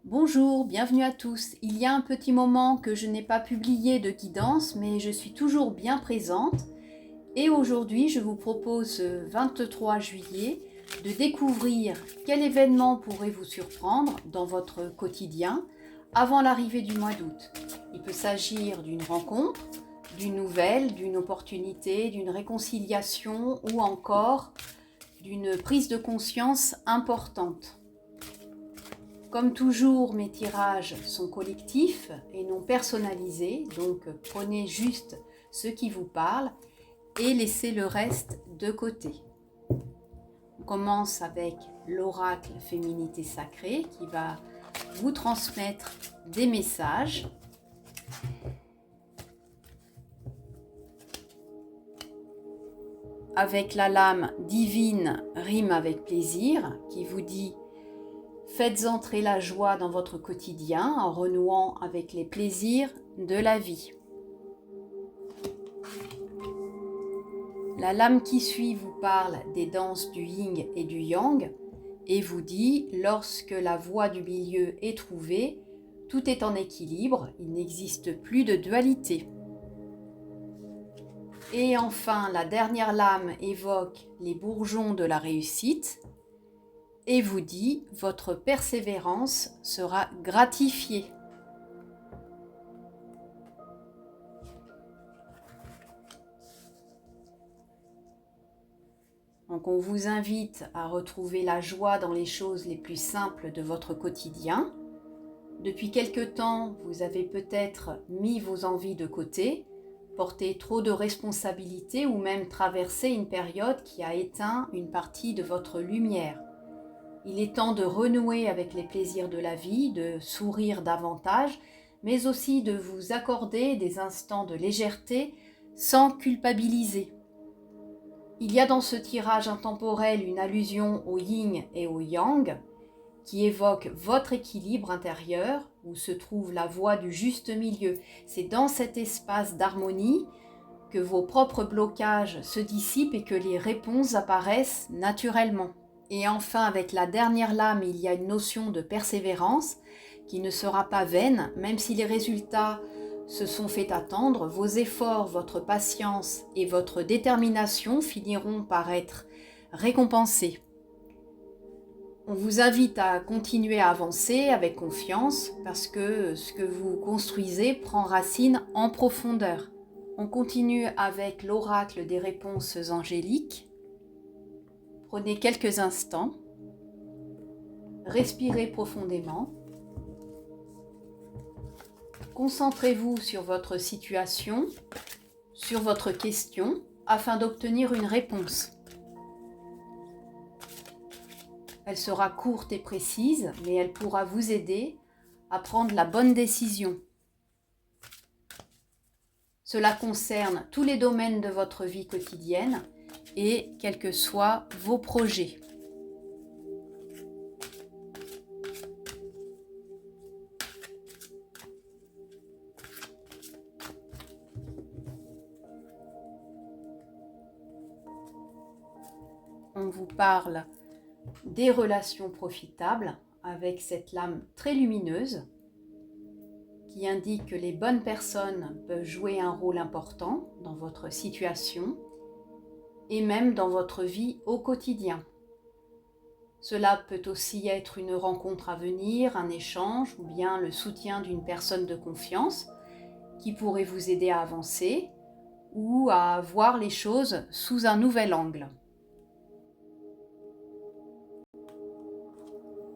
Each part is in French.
Bonjour, bienvenue à tous. Il y a un petit moment que je n'ai pas publié de guidance, mais je suis toujours bien présente. Et aujourd'hui, je vous propose ce 23 juillet de découvrir quel événement pourrait vous surprendre dans votre quotidien avant l'arrivée du mois d'août. Il peut s'agir d'une rencontre, d'une nouvelle, d'une opportunité, d'une réconciliation ou encore d'une prise de conscience importante. Comme toujours, mes tirages sont collectifs et non personnalisés, donc prenez juste ce qui vous parle et laissez le reste de côté. On commence avec l'oracle Féminité Sacrée qui va vous transmettre des messages. Avec la lame divine Rime avec plaisir qui vous dit: faites entrer la joie dans votre quotidien en renouant avec les plaisirs de la vie. La lame qui suit vous parle des danses du yin et du yang et vous dit: lorsque la voie du milieu est trouvée, tout est en équilibre, il n'existe plus de dualité. Et enfin, la dernière lame évoque les bourgeons de la réussite et vous dit: votre persévérance sera gratifiée. Donc on vous invite à retrouver la joie dans les choses les plus simples de votre quotidien. Depuis quelque temps, vous avez peut-être mis vos envies de côté, porté trop de responsabilités ou même traversé une période qui a éteint une partie de votre lumière. Il est temps de renouer avec les plaisirs de la vie, de sourire davantage, mais aussi de vous accorder des instants de légèreté sans culpabiliser. Il y a dans ce tirage intemporel une allusion au yin et au yang qui évoque votre équilibre intérieur où se trouve la voie du juste milieu. C'est dans cet espace d'harmonie que vos propres blocages se dissipent et que les réponses apparaissent naturellement. Et enfin, avec la dernière lame, il y a une notion de persévérance qui ne sera pas vaine, même si les résultats se sont fait attendre. Vos efforts, votre patience et votre détermination finiront par être récompensés. On vous invite à continuer à avancer avec confiance parce que ce que vous construisez prend racine en profondeur. On continue avec l'oracle des réponses angéliques. Prenez quelques instants, respirez profondément, concentrez-vous sur votre situation, sur votre question, afin d'obtenir une réponse. Elle sera courte et précise, mais elle pourra vous aider à prendre la bonne décision. Cela concerne tous les domaines de votre vie quotidienne et quels que soient vos projets. On vous parle des relations profitables avec cette lame très lumineuse qui indique que les bonnes personnes peuvent jouer un rôle important dans votre situation et même dans votre vie au quotidien. Cela peut aussi être une rencontre à venir, un échange ou bien le soutien d'une personne de confiance qui pourrait vous aider à avancer ou à voir les choses sous un nouvel angle.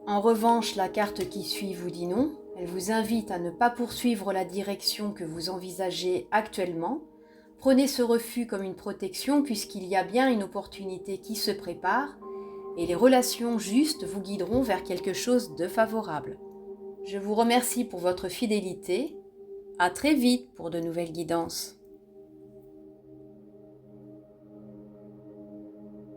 En revanche, la carte qui suit vous dit non. Elle vous invite à ne pas poursuivre la direction que vous envisagez actuellement. Prenez ce refus comme une protection puisqu'il y a bien une opportunité qui se prépare et les relations justes vous guideront vers quelque chose de favorable. Je vous remercie pour votre fidélité. À très vite pour de nouvelles guidances.